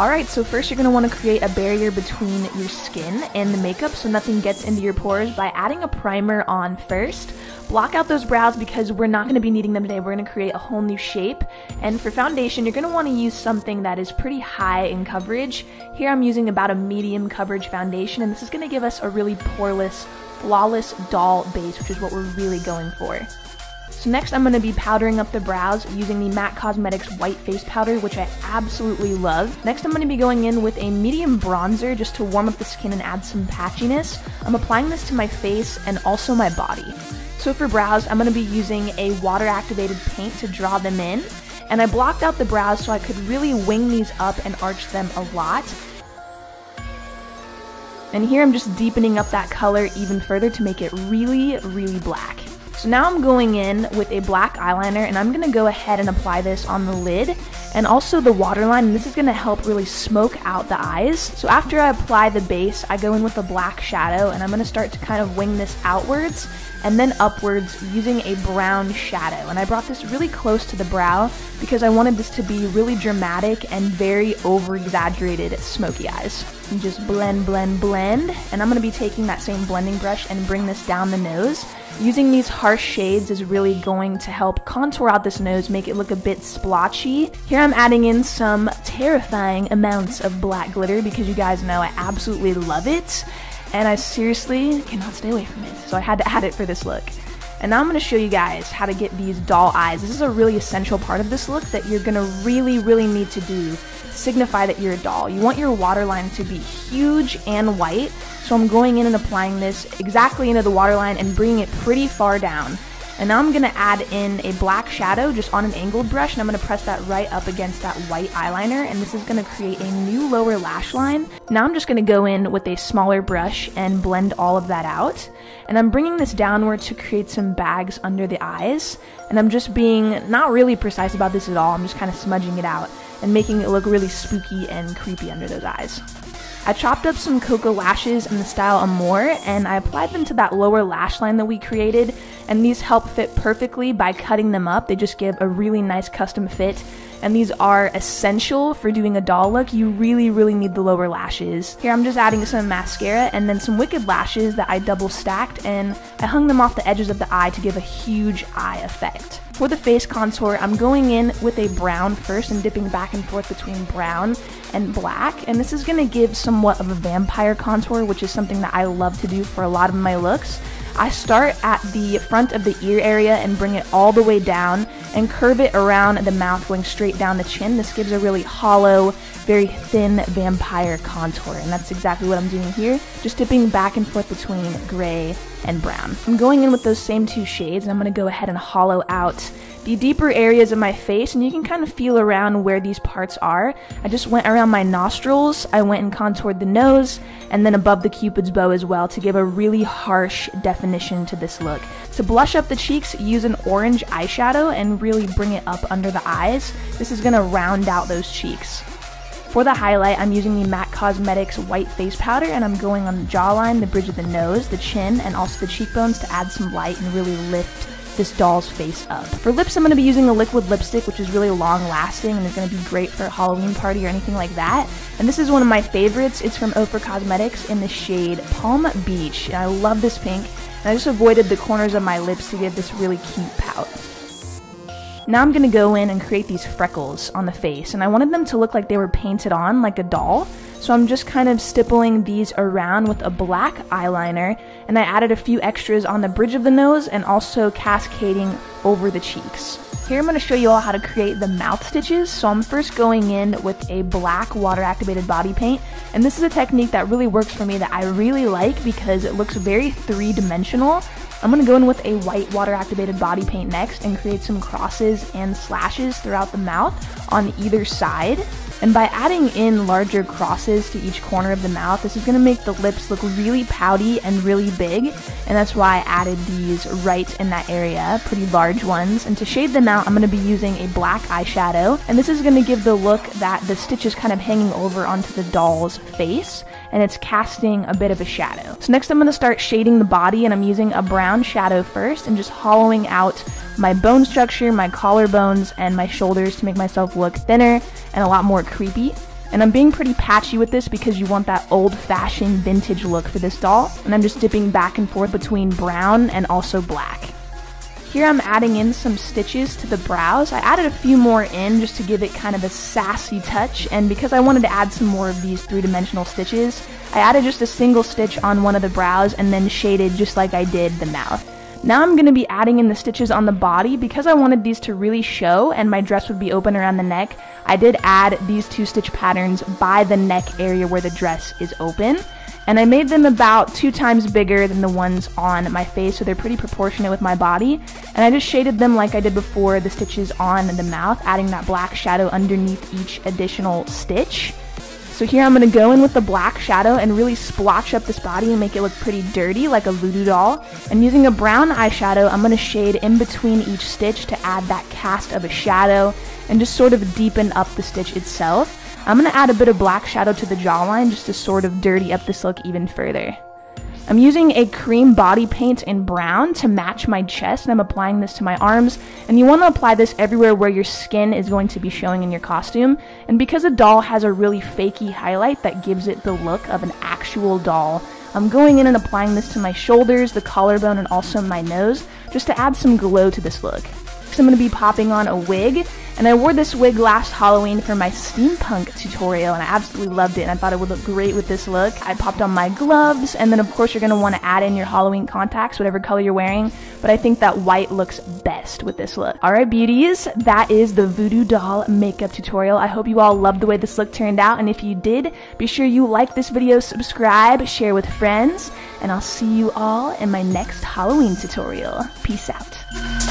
Alright, so first you're going to want to create a barrier between your skin and the makeup so nothing gets into your pores by adding a primer on first. Block out those brows because we're not going to be needing them today. We're going to create a whole new shape. And for foundation, you're going to want to use something that is pretty high in coverage. Here I'm using about a medium coverage foundation, and this is going to give us a really poreless, flawless doll base, which is what we're really going for. So next I'm going to be powdering up the brows using the MAC Cosmetics white face powder, which I absolutely love. Next I'm going to be going in with a medium bronzer just to warm up the skin and add some patchiness. I'm applying this to my face and also my body. So for brows, I'm going to be using a water activated paint to draw them in. And I blocked out the brows so I could really wing these up and arch them a lot. And here I'm just deepening up that color even further to make it really, really black. So now I'm going in with a black eyeliner, and I'm going to go ahead and apply this on the lid and also the waterline, and this is going to help really smoke out the eyes. So after I apply the base, I go in with a black shadow, and I'm going to start to kind of wing this outwards and then upwards using a brown shadow. And I brought this really close to the brow because I wanted this to be really dramatic and very over-exaggerated smoky eyes. And just blend, blend, blend. And I'm going to be taking that same blending brush and bring this down the nose. Using these harsh shades is really going to help contour out this nose, make it look a bit splotchy. Here I'm adding in some terrifying amounts of black glitter because you guys know I absolutely love it. And I seriously cannot stay away from it, so I had to add it for this look. And now I'm going to show you guys how to get these doll eyes. This is a really essential part of this look that you're going to really, really need to do to signify that you're a doll. You want your waterline to be huge and white, so I'm going in and applying this exactly into the waterline and bringing it pretty far down. And now I'm going to add in a black shadow just on an angled brush, and I'm going to press that right up against that white eyeliner, and this is going to create a new lower lash line. Now I'm just going to go in with a smaller brush and blend all of that out. And I'm bringing this downward to create some bags under the eyes. And I'm just being not really precise about this at all. I'm just kind of smudging it out and making it look really spooky and creepy under those eyes. I chopped up some Cocoa lashes in the style Amour, and I applied them to that lower lash line that we created, and these help fit perfectly by cutting them up. They just give a really nice custom fit, and these are essential for doing a doll look. You really, really need the lower lashes. Here I'm just adding some mascara and then some Wicked lashes that I double stacked, and I hung them off the edges of the eye to give a huge eye effect. For the face contour, I'm going in with a brown first and dipping back and forth between brown and black, and this is going to give somewhat of a vampire contour, which is something that I love to do for a lot of my looks. I start at the front of the ear area and bring it all the way down and curve it around the mouth going straight down the chin. This gives a really hollow, very thin vampire contour, and that's exactly what I'm doing here, just dipping back and forth between gray and brown. I'm going in with those same two shades, and I'm going to go ahead and hollow out the deeper areas of my face, and you can kind of feel around where these parts are. I just went around my nostrils, I went and contoured the nose, and then above the cupid's bow as well to give a really harsh definition to this look. To blush up the cheeks, use an orange eyeshadow and really bring it up under the eyes. This is going to round out those cheeks. For the highlight, I'm using the MAC Cosmetics white face powder, and I'm going on the jawline, the bridge of the nose, the chin, and also the cheekbones to add some light and really lift this doll's face up. For lips, I'm going to be using a liquid lipstick, which is really long lasting and is going to be great for a Halloween party or anything like that. And this is one of my favorites. It's from Ofra Cosmetics in the shade Palm Beach. And I love this pink, and I just avoided the corners of my lips to give this really cute pout. Now I'm going to go in and create these freckles on the face, and I wanted them to look like they were painted on like a doll. So I'm just kind of stippling these around with a black eyeliner, and I added a few extras on the bridge of the nose and also cascading over the cheeks. Here I'm going to show you all how to create the mouth stitches. So I'm first going in with a black water activated body paint, and this is a technique that really works for me that I really like because it looks very three-dimensional. I'm going to go in with a white water activated body paint next and create some crosses and slashes throughout the mouth on either side. And by adding in larger crosses to each corner of the mouth, this is going to make the lips look really pouty and really big, and that's why I added these right in that area, pretty large ones. And to shade them out, I'm going to be using a black eyeshadow, and this is going to give the look that the stitch is kind of hanging over onto the doll's face, and it's casting a bit of a shadow. So next I'm going to start shading the body, and I'm using a brown shadow first and just hollowing out my bone structure, my collarbones, and my shoulders to make myself look thinner and a lot more creepy. And I'm being pretty patchy with this because you want that old-fashioned vintage look for this doll. And I'm just dipping back and forth between brown and also black. Here I'm adding in some stitches to the brows. I added a few more in just to give it kind of a sassy touch, and because I wanted to add some more of these three-dimensional stitches, I added just a single stitch on one of the brows and then shaded just like I did the mouth. Now I'm going to be adding in the stitches on the body. Because I wanted these to really show and my dress would be open around the neck, I did add these 2 stitch patterns by the neck area where the dress is open. And I made them about 2 times bigger than the ones on my face, so they're pretty proportionate with my body. And I just shaded them like I did before the stitches on the mouth, adding that black shadow underneath each additional stitch. So here I'm going to go in with the black shadow and really splotch up this body and make it look pretty dirty, like a voodoo doll. And using a brown eyeshadow, I'm going to shade in between each stitch to add that cast of a shadow and just sort of deepen up the stitch itself. I'm going to add a bit of black shadow to the jawline just to sort of dirty up this look even further. I'm using a cream body paint in brown to match my chest, and I'm applying this to my arms. And you want to apply this everywhere where your skin is going to be showing in your costume. And because the doll has a really fakey highlight that gives it the look of an actual doll, I'm going in and applying this to my shoulders, the collarbone, and also my nose, just to add some glow to this look. I'm going to be popping on a wig, and I wore this wig last Halloween for my steampunk tutorial, and I absolutely loved it, and I thought it would look great with this look. I popped on my gloves, and then of course you're going to want to add in your Halloween contacts, whatever color you're wearing, but I think that white looks best with this look. Alright beauties, that is the voodoo doll makeup tutorial. I hope you all loved the way this look turned out, and if you did, be sure you like this video, subscribe, share with friends, and I'll see you all in my next Halloween tutorial. Peace out.